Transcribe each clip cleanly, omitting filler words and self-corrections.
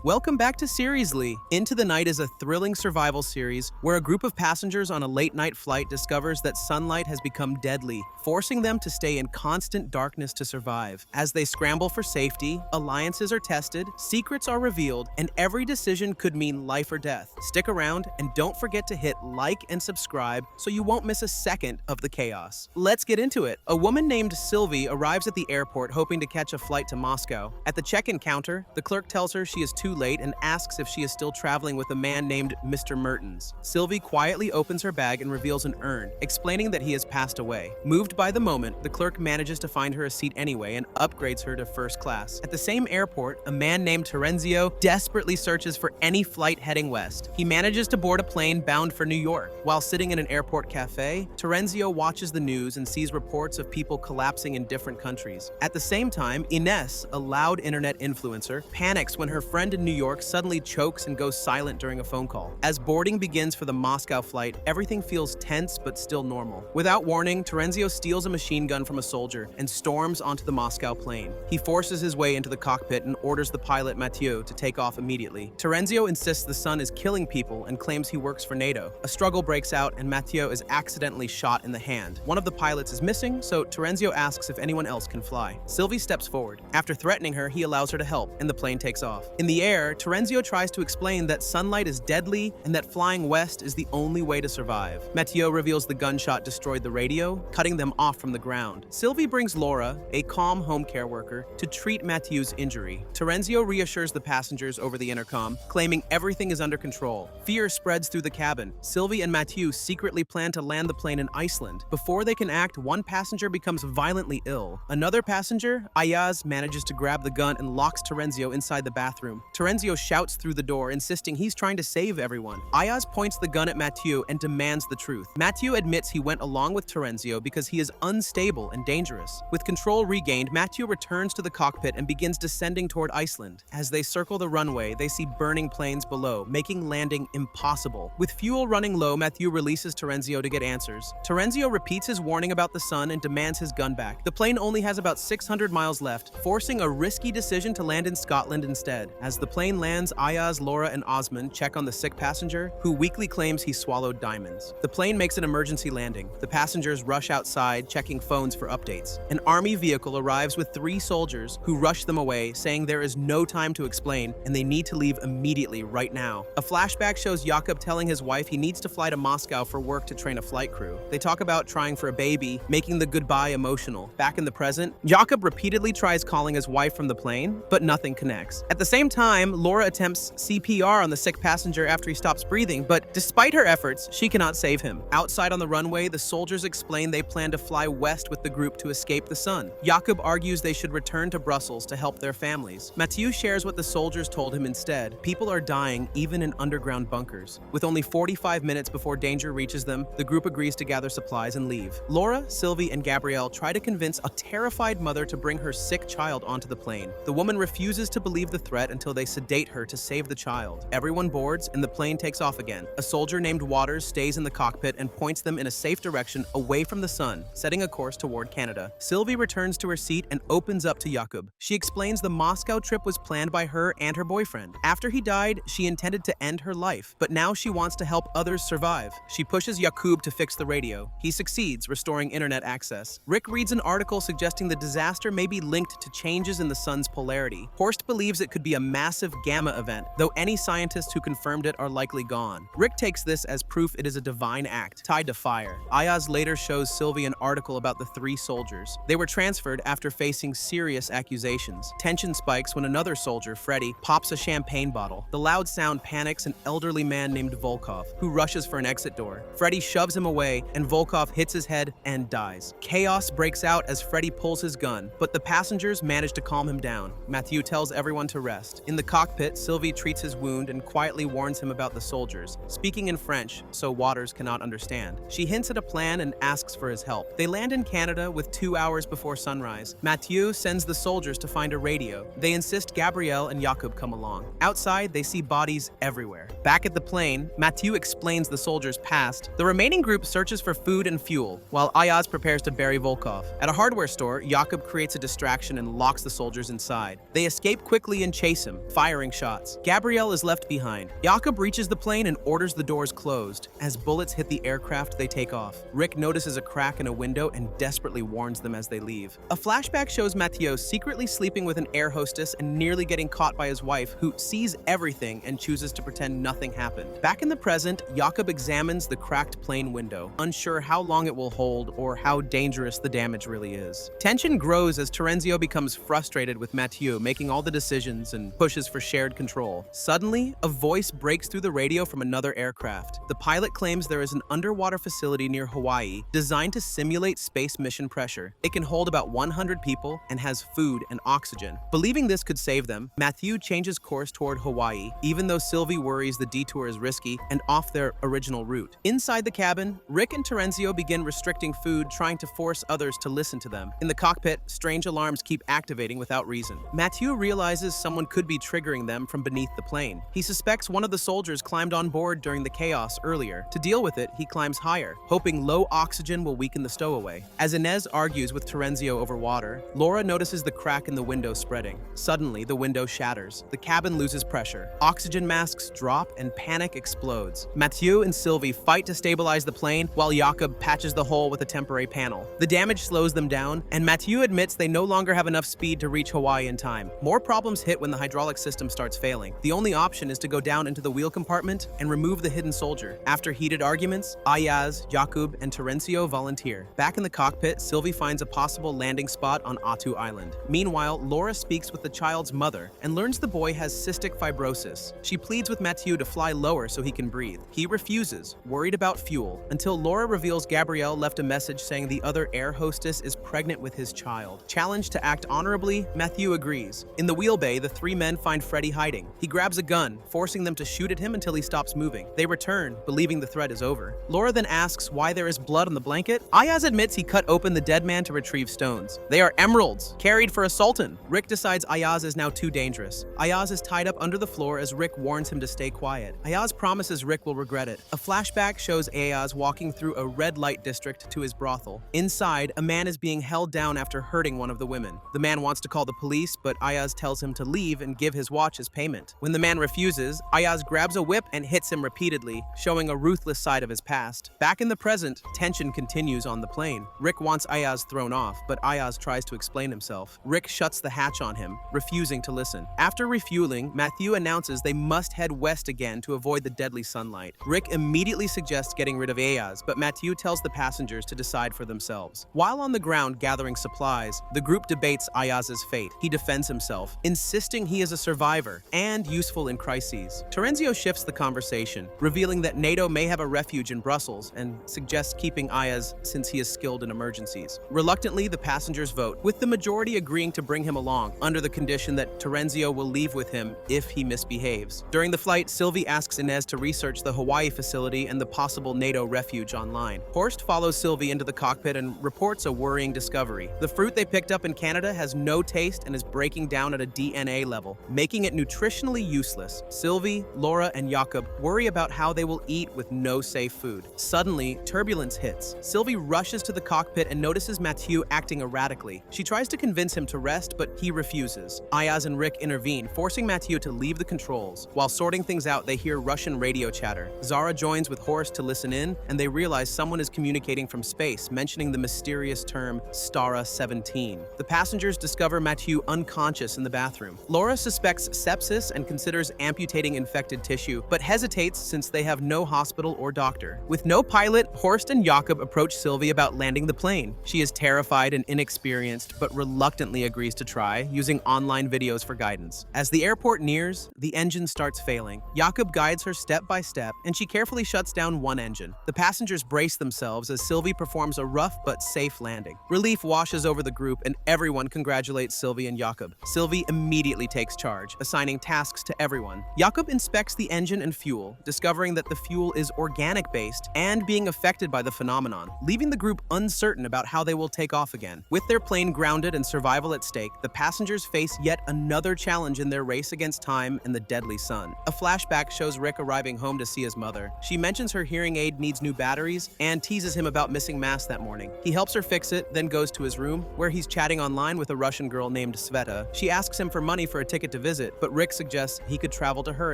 Welcome back to Seriously. Into the Night is a thrilling survival series where a group of passengers on a late-night flight discovers that sunlight has become deadly, forcing them to stay in constant darkness to survive. As they scramble for safety, alliances are tested, secrets are revealed, and every decision could mean life or death. Stick around and don't forget to hit like and subscribe so you won't miss a second of the chaos. Let's get into it. A woman named Sylvie arrives at the airport hoping to catch a flight to Moscow. At the check-in counter, the clerk tells her she is too late and asks if she is still traveling with a man named Mr. Mertens. Sylvie quietly opens her bag and reveals an urn, explaining that he has passed away. Moved by the moment, the clerk manages to find her a seat anyway and upgrades her to first class. At the same airport, a man named Terenzio desperately searches for any flight heading west. He manages to board a plane bound for New York. While sitting in an airport cafe, Terenzio watches the news and sees reports of people collapsing in different countries. At the same time, Ines, a loud internet influencer, panics when her friend in New York suddenly chokes and goes silent during a phone call. As boarding begins for the Moscow flight, everything feels tense but still normal. Without warning, Terenzio steals a machine gun from a soldier and storms onto the Moscow plane. He forces his way into the cockpit and orders the pilot Mathieu to take off immediately. Terenzio insists the sun is killing people and claims he works for NATO. A struggle breaks out and Mathieu is accidentally shot in the hand. One of the pilots is missing, so Terenzio asks if anyone else can fly. Sylvie steps forward. After threatening her, he allows her to help, and the plane takes off. In the air, Terenzio tries to explain that sunlight is deadly and that flying west is the only way to survive. Mathieu reveals the gunshot destroyed the radio, cutting them off from the ground. Sylvie brings Laura, a calm home care worker, to treat Mathieu's injury. Terenzio reassures the passengers over the intercom, claiming everything is under control. Fear spreads through the cabin. Sylvie and Mathieu secretly plan to land the plane in Iceland. Before they can act, one passenger becomes violently ill. Another passenger, Ayaz, manages to grab the gun and locks Terenzio inside the bathroom. Terenzio shouts through the door, insisting he's trying to save everyone. Ayaz points the gun at Mathieu and demands the truth. Mathieu admits he went along with Terenzio because he is unstable and dangerous. With control regained, Mathieu returns to the cockpit and begins descending toward Iceland. As they circle the runway, they see burning planes below, making landing impossible. With fuel running low, Mathieu releases Terenzio to get answers. Terenzio repeats his warning about the sun and demands his gun back. The plane only has about 600 miles left, forcing a risky decision to land in Scotland instead. As the plane lands, Ayaz, Laura, and Osman check on the sick passenger, who weakly claims he swallowed diamonds. The plane makes an emergency landing. The passengers rush outside, checking phones for updates. An army vehicle arrives with 3 soldiers, who rush them away, saying there is no time to explain and they need to leave immediately right now. A flashback shows Jakob telling his wife he needs to fly to Moscow for work to train a flight crew. They talk about trying for a baby, making the goodbye emotional. Back in the present, Jakob repeatedly tries calling his wife from the plane, but nothing connects. At the same time, Laura attempts CPR on the sick passenger after he stops breathing, but despite her efforts, she cannot save him. Outside on the runway, the soldiers explain they plan to fly west with the group to escape the sun. Jakob argues they should return to Brussels to help their families. Mathieu shares what the soldiers told him instead. People are dying even in underground bunkers. With only 45 minutes before danger reaches them, the group agrees to gather supplies and leave. Laura, Sylvie, and Gabrielle try to convince a terrified mother to bring her sick child onto the plane. The woman refuses to believe the threat until they sedate her to save the child. Everyone boards and the plane takes off again. A soldier named Waters stays in the cockpit and points them in a safe direction away from the sun, setting a course toward Canada. Sylvie returns to her seat and opens up to Jakob. She explains the Moscow trip was planned by her and her boyfriend. After he died, she intended to end her life, but now she wants to help others survive. She pushes Jakob to fix the radio. He succeeds, restoring internet access. Rick reads an article suggesting the disaster may be linked to changes in the sun's polarity. Horst believes it could be a massive gamma event, though any scientists who confirmed it are likely gone. Rick takes this as proof it is a divine act, tied to fire. Ayaz later shows Sylvie an article about the 3 soldiers. They were transferred after facing serious accusations. Tension spikes when another soldier, Freddy, pops a champagne bottle. The loud sound panics an elderly man named Volkov, who rushes for an exit door. Freddy shoves him away, and Volkov hits his head and dies. Chaos breaks out as Freddy pulls his gun, but the passengers manage to calm him down. Mathieu tells everyone to rest. In the cockpit, Sylvie treats his wound and quietly warns him about the soldiers, speaking in French so Waters cannot understand. She hints at a plan and asks for his help. They land in Canada with 2 hours before sunrise. Mathieu sends the soldiers to find a radio. They insist Gabrielle and Jakob come along. Outside, they see bodies everywhere. Back at the plane, Mathieu explains the soldiers' past. The remaining group searches for food and fuel, while Ayaz prepares to bury Volkov. At a hardware store, Jakob creates a distraction and locks the soldiers inside. They escape quickly and chase him. firing shots. Gabrielle is left behind. Jakob reaches the plane and orders the doors closed. As bullets hit the aircraft, they take off. Rick notices a crack in a window and desperately warns them as they leave. A flashback shows Mathieu secretly sleeping with an air hostess and nearly getting caught by his wife, who sees everything and chooses to pretend nothing happened. Back in the present, Jakob examines the cracked plane window, unsure how long it will hold or how dangerous the damage really is. Tension grows as Terenzio becomes frustrated with Mathieu making all the decisions and pushes for shared control. Suddenly, a voice breaks through the radio from another aircraft. The pilot claims there is an underwater facility near Hawaii designed to simulate space mission pressure. It can hold about 100 people and has food and oxygen. Believing this could save them, Mathieu changes course toward Hawaii, even though Sylvie worries the detour is risky and off their original route. Inside the cabin, Rick and Terenzio begin restricting food, trying to force others to listen to them. In the cockpit, strange alarms keep activating without reason. Mathieu realizes someone could be triggering them from beneath the plane. He suspects one of the soldiers climbed on board during the chaos earlier. To deal with it, he climbs higher, hoping low oxygen will weaken the stowaway. As Inez argues with Terenzio over water, Laura notices the crack in the window spreading. Suddenly, the window shatters. The cabin loses pressure. Oxygen masks drop and panic explodes. Mathieu and Sylvie fight to stabilize the plane while Jakob patches the hole with a temporary panel. The damage slows them down, and Mathieu admits they no longer have enough speed to reach Hawaii in time. More problems hit when the hydraulic system starts failing. The only option is to go down into the wheel compartment and remove the hidden soldier. After heated arguments, Ayaz, Jakob, and Terenzio volunteer. Back in the cockpit, Sylvie finds a possible landing spot on Atu Island. Meanwhile, Laura speaks with the child's mother and learns the boy has cystic fibrosis. She pleads with Mathieu to fly lower so he can breathe. He refuses, worried about fuel, until Laura reveals Gabrielle left a message saying the other air hostess is pregnant with his child. Challenged to act honorably, Mathieu agrees. In the wheel bay, the three men find Freddy hiding. He grabs a gun, forcing them to shoot at him until he stops moving. They return, believing the threat is over. Laura then asks why there is blood on the blanket. Ayaz admits he cut open the dead man to retrieve stones. They are emeralds, carried for a sultan. Rick decides Ayaz is now too dangerous. Ayaz is tied up under the floor as Rick warns him to stay quiet. Ayaz promises Rick will regret it. A flashback shows Ayaz walking through a red light district to his brothel. Inside, a man is being held down after hurting one of the women. The man wants to call the police, but Ayaz tells him to leave and give his watch as payment. When the man refuses, Ayaz grabs a whip and hits him repeatedly, showing a ruthless side of his past. Back in the present, tension continues on the plane. Rick wants Ayaz thrown off, but Ayaz tries to explain himself. Rick shuts the hatch on him, refusing to listen. After refueling, Mathieu announces they must head west again to avoid the deadly sunlight. Rick immediately suggests getting rid of Ayaz, but Mathieu tells the passengers to decide for themselves. While on the ground gathering supplies, the group debates Ayaz's fate. He defends himself, insisting he is a survivor and useful in crises. Terenzio shifts the conversation, revealing that NATO may have a refuge in Brussels and suggests keeping Ayaz since he is skilled in emergencies. Reluctantly, the passengers vote, with the majority agreeing to bring him along, under the condition that Terenzio will leave with him if he misbehaves. During the flight, Sylvie asks Inez to research the Hawaii facility and the possible NATO refuge online. Horst follows Sylvie into the cockpit and reports a worrying discovery. The fruit they picked up in Canada has no taste and is breaking down at a DNA level, making it nutritionally useless. Sylvie, Laura, and Jakob worry about how they will eat with no safe food. Suddenly, turbulence hits. Sylvie rushes to the cockpit and notices Mathieu acting erratically. She tries to convince him to rest, but he refuses. Ayaz and Rick intervene, forcing Mathieu to leave the controls. While sorting things out, they hear Russian radio chatter. Zara joins with Horst to listen in, and they realize someone is communicating from space, mentioning the mysterious term Stara 17. The passengers discover Mathieu unconscious in the bathroom. Laura suspects sepsis and considers amputating infected tissue, but hesitates since they have no hospital or doctor. With no pilot, Horst and Jakob approach Sylvie about landing the plane. She is terrified and inexperienced, but reluctantly agrees to try, using online videos for guidance. As the airport nears, the engine starts failing. Jakob guides her step by step, and she carefully shuts down one engine. The passengers brace themselves as Sylvie performs a rough but safe landing. Relief washes over the group, and everyone congratulates Sylvie and Jakob. Sylvie immediately takes charge, assigning tasks to everyone. Jakob inspects the engine and fuel, discovering that the fuel is organic-based and being affected by the phenomenon, leaving the group uncertain about how they will take off again. With their plane grounded and survival at stake, the passengers face yet another challenge in their race against time and the deadly sun. A flashback shows Rick arriving home to see his mother. She mentions her hearing aid needs new batteries and teases him about missing mass that morning. He helps her fix it, then goes to his room, where he's chatting online with a Russian girl named Sveta. She asks him for money for a ticket to to visit, but Rick suggests he could travel to her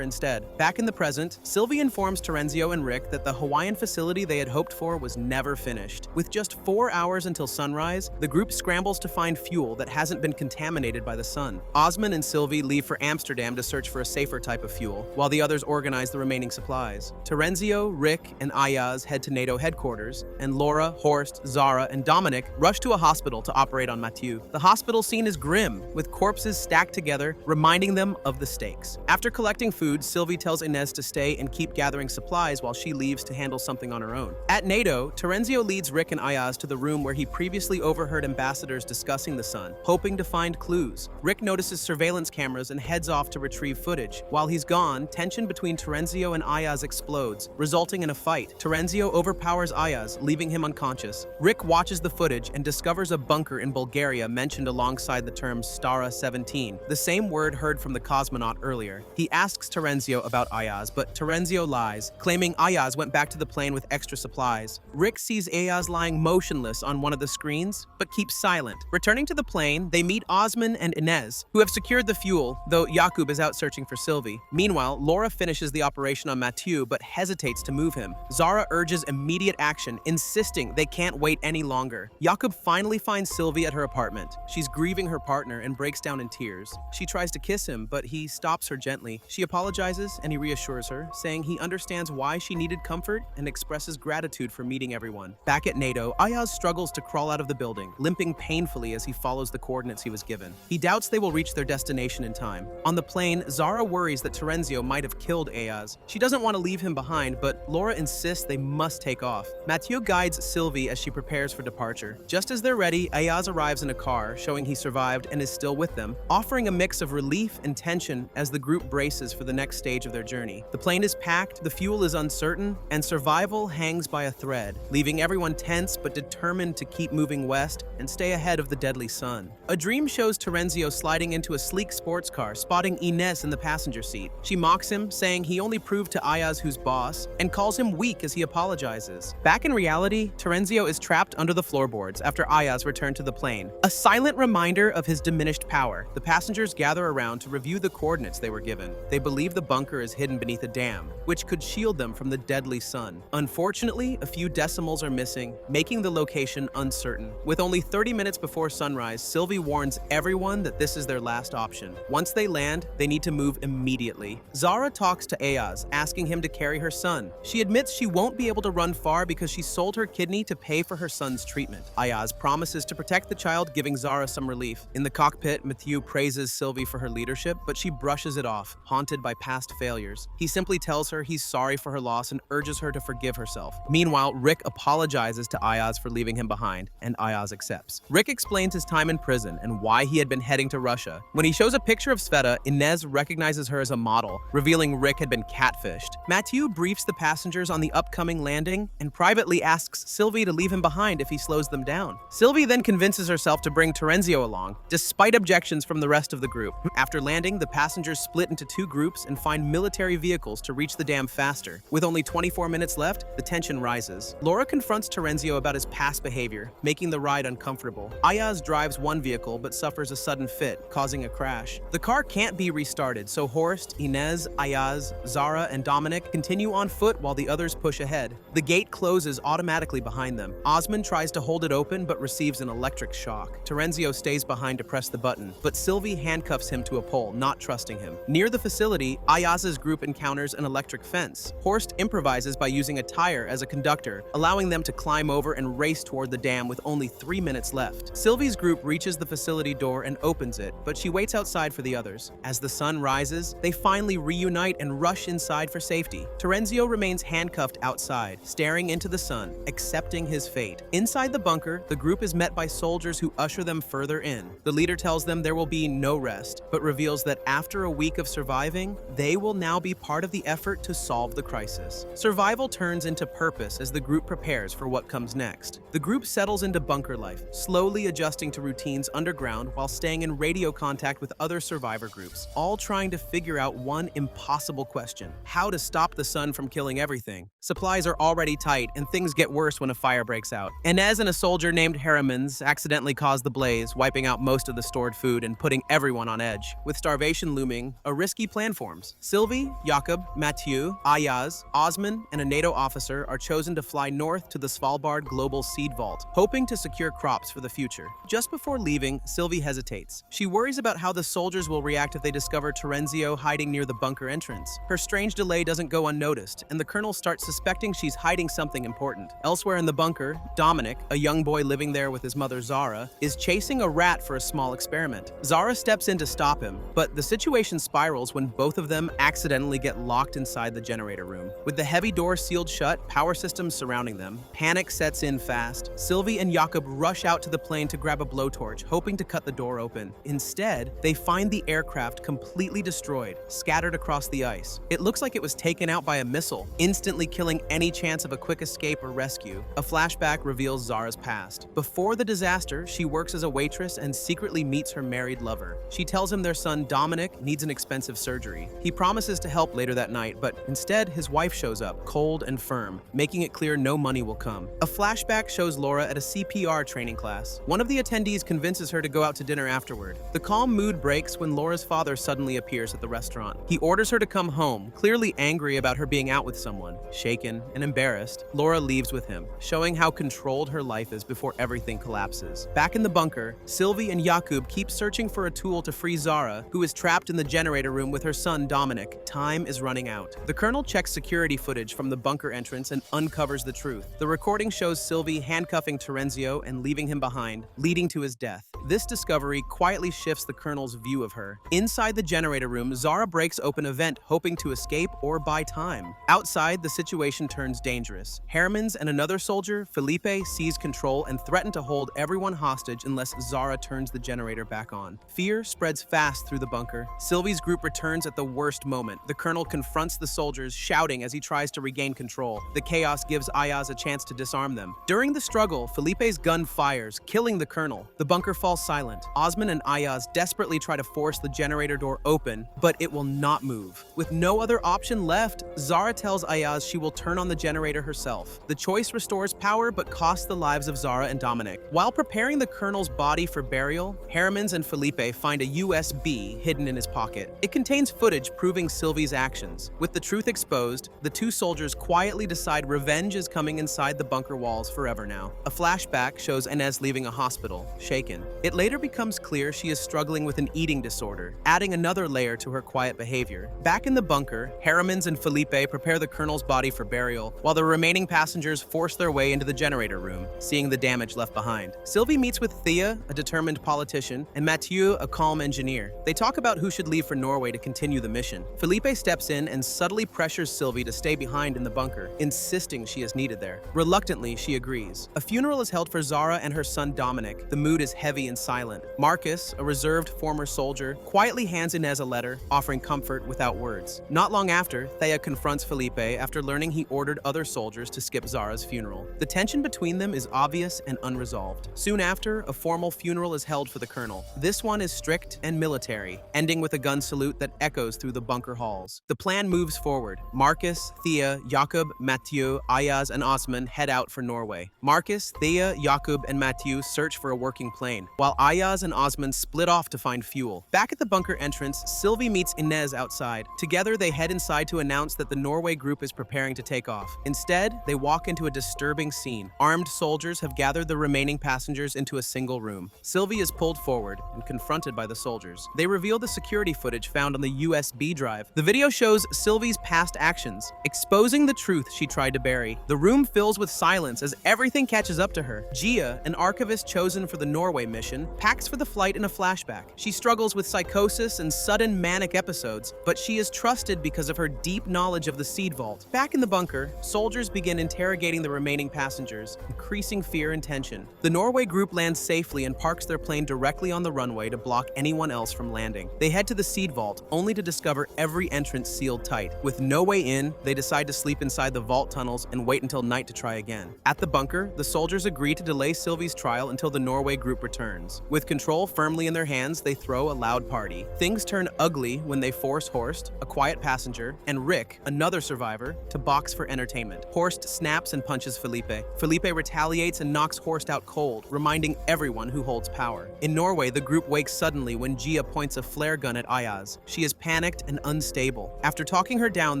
instead. Back in the present, Sylvie informs Terenzio and Rick that the Hawaiian facility they had hoped for was never finished. With just 4 hours until sunrise, the group scrambles to find fuel that hasn't been contaminated by the sun. Osman and Sylvie leave for Amsterdam to search for a safer type of fuel, while the others organize the remaining supplies. Terenzio, Rick, and Ayaz head to NATO headquarters, and Laura, Horst, Zara, and Dominic rush to a hospital to operate on Mathieu. The hospital scene is grim, with corpses stacked together, reminding them of the stakes. After collecting food, Sylvie tells Inez to stay and keep gathering supplies while she leaves to handle something on her own. At NATO, Terenzio leads Rick and Ayaz to the room where he previously overheard ambassadors discussing the sun, hoping to find clues. Rick notices surveillance cameras and heads off to retrieve footage. While he's gone, tension between Terenzio and Ayaz explodes, resulting in a fight. Terenzio overpowers Ayaz, leaving him unconscious. Rick watches the footage and discovers a bunker in Bulgaria mentioned alongside the term Stara 17, the same word heard from the cosmonaut earlier. He asks Terenzio about Ayaz, but Terenzio lies, claiming Ayaz went back to the plane with extra supplies. Rick sees Ayaz lying motionless on one of the screens, but keeps silent. Returning to the plane, they meet Osman and Inez, who have secured the fuel, though Jakub is out searching for Sylvie. Meanwhile, Laura finishes the operation on Mathieu, but hesitates to move him. Zara urges immediate action, insisting they can't wait any longer. Jakub finally finds Sylvie at her apartment. She's grieving her partner and breaks down in tears. She tries to kiss him, but he stops her gently. She apologizes and he reassures her, saying he understands why she needed comfort and expresses gratitude for meeting everyone. Back at NATO, Ayaz struggles to crawl out of the building, limping painfully as he follows the coordinates he was given. He doubts they will reach their destination in time. On the plane, Zara worries that Terenzio might have killed Ayaz. She doesn't want to leave him behind, but Laura insists they must take off. Mathieu guides Sylvie as she prepares for departure. Just as they're ready, Ayaz arrives in a car, showing he survived and is still with them, offering a mix of relief and tension as the group braces for the next stage of their journey. The plane is packed, the fuel is uncertain, and survival hangs by a thread, leaving everyone tense but determined to keep moving west and stay ahead of the deadly sun. A dream shows Terenzio sliding into a sleek sports car, spotting Inez in the passenger seat. She mocks him, saying he only proved to Ayaz who's boss, and calls him weak as he apologizes. Back in reality, Terenzio is trapped under the floorboards after Ayaz returned to the plane, a silent reminder of his diminished power. The passengers gather around to review the coordinates they were given. They believe the bunker is hidden beneath a dam, which could shield them from the deadly sun. Unfortunately, a few decimals are missing, making the location uncertain. With only 30 minutes before sunrise, Sylvie warns everyone that this is their last option. Once they land, they need to move immediately. Zara talks to Ayaz, asking him to carry her son. She admits she won't be able to run far because she sold her kidney to pay for her son's treatment. Ayaz promises to protect the child, giving Zara some relief. In the cockpit, Mathieu praises Sylvie for her leadership, but she brushes it off, haunted by past failures. He simply tells her he's sorry for her loss and urges her to forgive herself. Meanwhile, Rick apologizes to Ayaz for leaving him behind, and Ayaz accepts. Rick explains his time in prison and why he had been heading to Russia. When he shows a picture of Sveta, Inez recognizes her as a model, revealing Rick had been catfished. Mathieu briefs the passengers on the upcoming landing and privately asks Sylvie to leave him behind if he slows them down. Sylvie then convinces herself to bring Terenzio along, despite objections from the rest of the group. After landing, the passengers split into two groups and find military vehicles to reach the dam faster. With only 24 minutes left, the tension rises. Laura confronts Terenzio about his past behavior, making the ride uncomfortable. Ayaz drives one vehicle but suffers a sudden fit, causing a crash. The car can't be restarted, so Horst, Inez, Ayaz, Zara, and Dominic continue on foot while the others push ahead. The gate closes automatically behind them. Osman tries to hold it open but receives an electric shock. Terenzio stays behind to press the button, but Sylvie handcuffs him to a pole, not trusting him. Near the facility, Ayaz's group encounters an electric fence. Horst improvises by using a tire as a conductor, allowing them to climb over and race toward the dam with only 3 minutes left. Sylvie's group reaches the facility door and opens it, but she waits outside for the others. As the sun rises, they finally reunite and rush inside for safety. Terenzio remains handcuffed outside, staring into the sun, accepting his fate. Inside the bunker, the group is met by soldiers who usher them further in. The leader tells them there will be no rest, but reveals that after a week of surviving, they will now be part of the effort to solve the crisis. Survival turns into purpose as the group prepares for what comes next. The group settles into bunker life, slowly adjusting to routines underground while staying in radio contact with other survivor groups, all trying to figure out one impossible question: how to stop the sun from killing everything. Supplies are already tight, and things get worse when a fire breaks out. Inez and a soldier named Harrimans accidentally cause the blaze, wiping out most of the stored food and putting everyone on edge. With starvation looming, a risky plan forms. Sylvie, Jakob, Mathieu, Ayaz, Osman, and a NATO officer are chosen to fly north to the Svalbard Global Seed Vault, hoping to secure crops for the future. Just before leaving, Sylvie hesitates. She worries about how the soldiers will react if they discover Terenzio hiding near the bunker entrance. Her strange delay doesn't go unnoticed, and the colonel starts suspecting she's hiding something important. Elsewhere in the bunker, Dominic, a young boy living there with his mother Zara, is chasing a rat for a small experiment. Zara steps in to stop him, but the situation spirals when both of them accidentally get locked inside the generator room. With the heavy door sealed shut, power systems surrounding them, panic sets in fast. Sylvie and Jakob rush out to the plane to grab a blowtorch, hoping to cut the door open. Instead, they find the aircraft completely destroyed, scattered across the ice. It looks like it was taken out by a missile, instantly killing any chance of a quick escape or rescue. A flashback reveals Zara's past. Before the disaster, she works as a waitress and secretly meets her married lover. She tells him their son Dominic needs an expensive surgery. He promises to help later that night, but instead his wife shows up, cold and firm, making it clear no money will come. A flashback shows Laura at a CPR training class. One of the attendees convinces her to go out to dinner afterward. The calm mood breaks when Laura's father suddenly appears at the restaurant. He orders her to come home, clearly angry about her being out with someone. Shaken and embarrassed, Laura leaves with him, showing how controlled her life is before everything collapses. Back in the bunker, Sylvie and Jakob keep searching for a tool to free Zara, who is trapped in the generator room with her son Dominic. Time is running out. The colonel checks security footage from the bunker entrance and uncovers the truth. The recording shows Sylvie handcuffing Terenzio and leaving him behind, leading to his death. This discovery quietly shifts the colonel's view of her. Inside the generator room, Zara breaks open a vent, hoping to escape or buy time. Outside, the situation turns dangerous. Hermans and another soldier, Felipe, seize control and threaten to hold everyone hostage unless Zara turns the generator back on. Fear spreads fast through the bunker. Sylvie's group returns at the worst moment. The colonel confronts the soldiers, shouting as he tries to regain control. The chaos gives Ayaz a chance to disarm them. During the struggle, Felipe's gun fires, killing the colonel. The bunker falls silent. Osman and Ayaz desperately try to force the generator door open, but it will not move. With no other option left, Zara tells Ayaz she will turn on the generator herself. The choice restores power but costs the lives of Zara and Dominic. While preparing the colonel's body for burial, Hermans and Felipe find a USB hidden in his pocket. It contains footage proving Sylvie's actions. With the truth exposed, the two soldiers quietly decide revenge is coming inside the bunker walls forever now. A flashback shows Inez leaving a hospital, shaken. It later becomes clear she is struggling with an eating disorder, adding another layer to her quiet behavior. Back in the bunker, Hermans and Felipe prepare the colonel's body for burial, while the remaining passengers force their way into the generator room, seeing the damage left behind. Sylvie meets with Thea, a determined politician, and Mathieu, a calm engineer. They talk about who should leave for Norway to continue the mission. Felipe steps in and subtly pressures Sylvie to stay behind in the bunker, insisting she is needed there. Reluctantly, she agrees. A funeral is held for Zara and her son Dominic. The mood is heavy and silent. Marcus, a reserved former soldier, quietly hands Inez a letter, offering comfort without words. Not long after, Thea confronts Felipe after learning he ordered other soldiers to skip Zara's funeral. The tension between them is obvious and unresolved. Soon after, a formal funeral is held for the colonel. This one is strict and military, ending with a gun salute that echoes through the bunker halls. The plan moves forward. Marcus, Thea, Jakob, Mathieu, Ayaz, and Osman head out for Norway. Marcus, Thea, Jakob, and Mathieu search for a working plane, while Ayaz and Osman split off to find fuel. Back at the bunker entrance, Sylvie meets Inez outside. Together, they head inside to announce that the Norway group is preparing to take off. Instead, they walk into a disturbing scene. Armed soldiers have gathered the remaining passengers into a single room. Sylvie is pulled forward and confronted by the soldiers. They reveal the security footage found on the USB drive. The video shows Sylvie's past actions, exposing the truth she tried to bury. The room fills with silence as everything catches up to her. Gia, an archivist chosen for the Norway mission, packs for the flight in a flashback. She struggles with psychosis and sudden manic episodes, but she is trusted because of her deep knowledge of the seed vault. Back in the bunker, soldiers begin interrogating the remaining passengers, increasing fear and tension. The Norway group lands safely and parks their plane directly on the runway to block anyone else from landing. They head to the seed vault, only to discover every entrance sealed tight. With no way in, they decide to sleep inside the vault tunnels and wait until night to try again. At the bunker, the soldiers agree to delay Sylvie's trial until the Norway group returns. With control firmly in their hands, they throw a loud party. Things turn ugly when they force Horst, a quiet passenger, and Rick, another survivor, to box for entertainment. Horst snaps and punches Felipe. Felipe retaliates and knocks Horst out cold, reminding everyone who holds power. In Norway, the group wakes suddenly when Gia points a flare gun at Ayaz. She is panicked and unstable. After talking her down,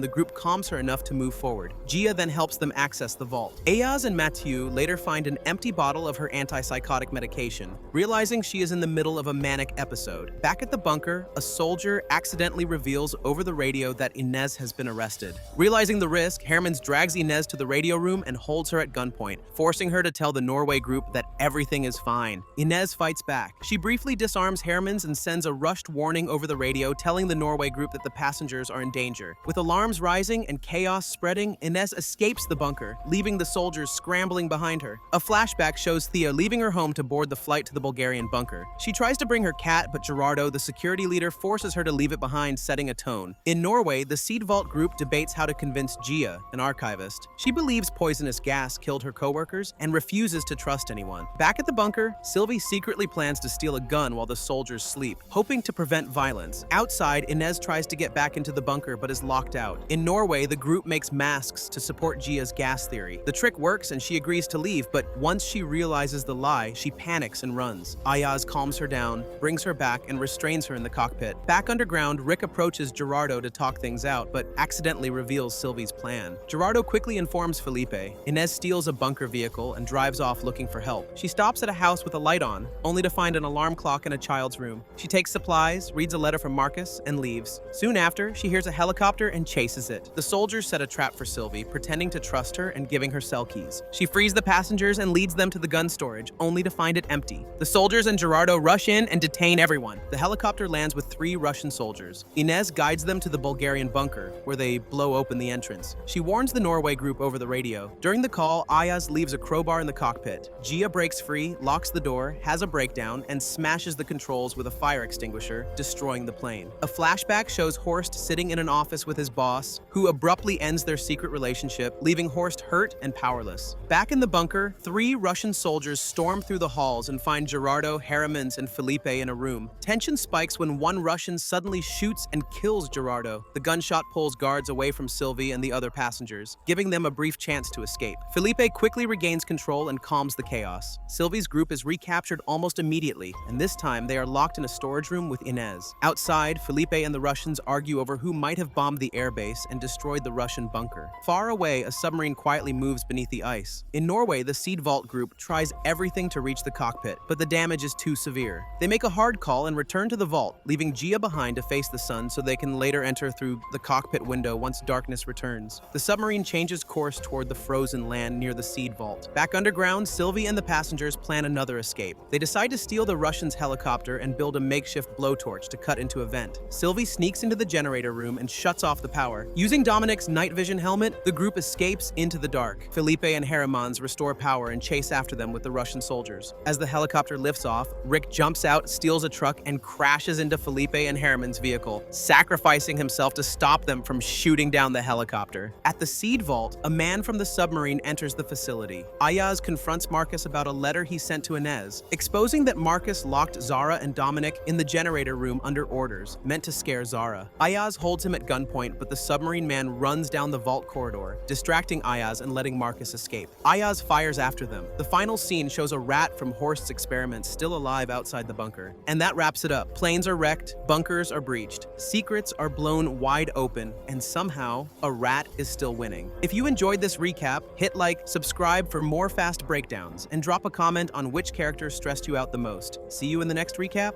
the group calms her enough to move forward. Gia then helps them access the vault. Ayaz and Mathieu later find an empty bottle of her antipsychotic medication, realizing she is in the middle of a manic episode. Back at the bunker, a soldier accidentally reveals over the radio that Inez has been arrested. Realizing the risk, Hermans drags Inez to the radio room and holds her at gunpoint, forcing her to tell the Norway group that everything is fine. Inez fights back. She briefly disarms Hermans and sends a rushed warning over the radio, telling the Norway group that the passengers are in danger. With alarms rising and chaos spreading, Inez escapes the bunker, leaving the soldiers scrambling behind her. A flashback shows Thea leaving her home to board the flight to the Bulgarian bunker. She tries to bring her cat, but Gerardo, the security leader, forces her to leave it behind, setting a tone. In Norway, the Seed Vault group debates how to convince Gia, an archivist. She believes poisonous gas killed her coworkers and refuses to trust anyone. Back at the bunker, Sylvie secretly plans to steal a gun while the soldiers sleep, hoping to prevent violence. Outside, Inez tries to get back into the bunker but is locked out. In Norway, the group makes masks to support Gia's gas theory. The trick works and she agrees to leave, but once she realizes the lie, she panics and runs. Ayaz calms her down, brings her back, and restrains her in the cockpit. Back underground, Rick approaches Gerardo to talk things out, but accidentally reveals Sylvie's plan. Gerardo quickly informs Felipe. Inez steals a bunker vehicle and drives off looking for help. She stops at a house with a light on, only to find an alarm clock in a child's room. She takes supplies, reads a letter from Marcus, and leaves. Soon after, she hears a helicopter and chases it. The soldiers set a trap for Sylvie, pretending to trust her and giving her cell keys. She frees the passengers and leads them to the gun storage, only to find it empty. The soldiers and Gerardo rush in and detain everyone. The helicopter lands with 3 Russian soldiers. Inez guides them to the Bulgarian bunker, where they blow open the entrance. She warns the Norway group over the radio. During the call, Ayaz leaves a crowbar in the cockpit. Gia breaks free, locks the door, has a breakdown, and smashes the controls with a fire extinguisher, destroying the plane. A flashback shows Horst sitting in an office with his boss, who abruptly ends their secret relationship, leaving Horst hurt and powerless. Back in the bunker, 3 Russian soldiers storm through the halls and find Gerardo, Hermans, and Felipe in a room. Tension spikes when one Russian suddenly shoots and kills Gerardo. The gunshot pulls guards away from Sylvie and the other passengers, giving them a brief chance to escape. Felipe quickly regains control and calms the chaos. Sylvie's group is recaptured almost immediately, and this time they are locked in a storage room with Inez. Outside, Felipe and the Russians argue over who might have bombed the airbase and destroyed the Russian bunker. Far away, a submarine quietly moves beneath the ice. In Norway, the Seed Vault group tries everything to reach the cockpit, but the damage is too severe. They make a hard call and return to the vault, leaving Gia behind to face the sun so they can later enter through the cockpit window once darkness returns. The submarine changes course toward the frozen land near the Seed Vault. Back underground, Sylvie and the passengers plan another escape. They decide to steal the Russians' helicopter and build a makeshift blowtorch to cut into a vent. Sylvie sneaks into the generator room and shuts off the power. Using Dominic's night vision helmet, the group escapes into the dark. Felipe and Hermans restore power and chase after them with the Russian soldiers. As the helicopter lifts off, Rick jumps out, steals a truck, and crashes into Felipe and Hermans' vehicle, sacrificing himself to stop them from shooting down the helicopter. At the Seed Vault, a man from the submarine enters the facility. Ayaz confronts Marcus about a letter he sent to Inez, exposing that Marcus locked Zara and Dominic in the generator room under orders, meant to scare Zara. Ayaz holds him at gunpoint, but the submarine man runs down the vault corridor, distracting Ayaz and letting Marcus escape. Ayaz fires after them. The final scene shows a rat from Horst's experiments still alive outside the bunker. And that wraps it up. Planes are wrecked, bunkers are breached, secrets are blown wide open, and somehow, a rat is still winning. If you enjoyed this recap, hit like, subscribe for more fast breakdowns, and drop a comment on which character stressed you out the most. See you in the next recap.